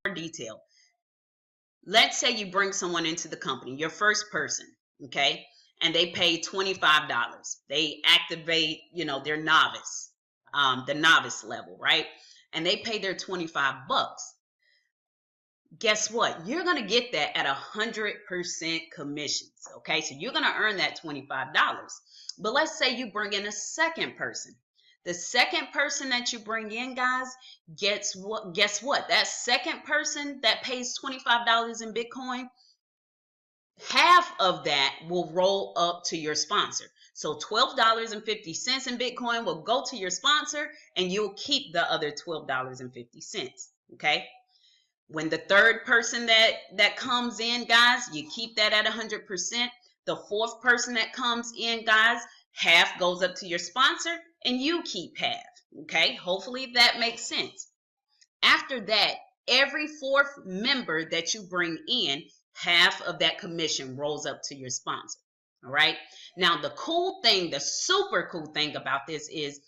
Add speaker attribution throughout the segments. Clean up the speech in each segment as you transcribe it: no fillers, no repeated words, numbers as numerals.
Speaker 1: More detail. Let's say you bring someone into the company, your first person, okay, and they pay $25. They activate, their novice, the novice level, right? And they pay their 25 bucks. Guess what? You're going to get that at 100% commissions, okay? So you're going to earn that $25. But let's say you bring in a second person. The second person that you bring in, guys, guess what? That second person that pays $25 in Bitcoin, half of that will roll up to your sponsor. So $12.50 in Bitcoin will go to your sponsor, and you'll keep the other $12.50, okay? When the third person that comes in, guys, you keep that at 100%. The fourth person that comes in, guys, half goes up to your sponsor, and you keep half, okay? Hopefully that makes sense. After that, every fourth member that you bring in, half of that commission rolls up to your sponsor, all right? Now, the cool thing, the super cool thing about this is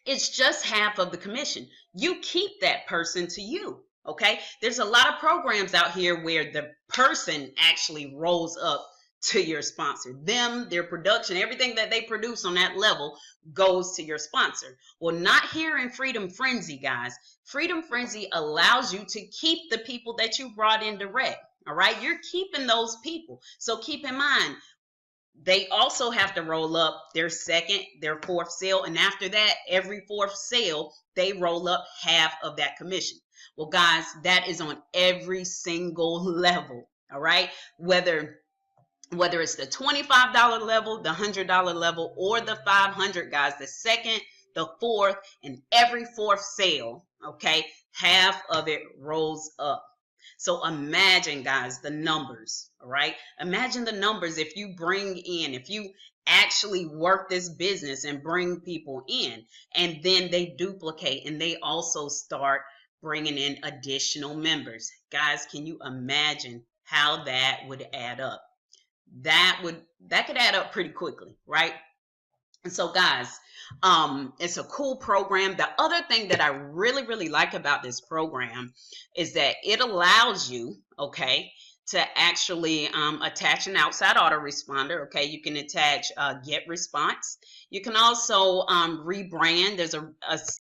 Speaker 1: it's just half of the commission. You keep that person to you, okay? There's a lot of programs out here where the person actually rolls up to your sponsor. Their production, everything that they produce on that level goes to your sponsor. Well, not here in Freedom Frenzy, guys. Freedom Frenzy allows you to keep the people that you brought in direct, all right? You're keeping those people. So keep in mind, they also have to roll up their fourth sale. And after that, every fourth sale, they roll up half of that commission. Well, guys, that is on every single level, all right? Whether it's the $25 level, the $100 level, or the 500, guys, the second, the fourth, and every fourth sale, okay, half of it rolls up. So imagine, guys, the numbers, all right? Imagine the numbers if you actually work this business and bring people in, and then they duplicate and they also start bringing in additional members. Guys, can you imagine how that would add up? That could add up pretty quickly, right? And so, guys, it's a cool program. The other thing that I really, really like about this program is that it allows you, okay, to actually attach an outside autoresponder. Okay, you can attach get response. You can also rebrand. There's a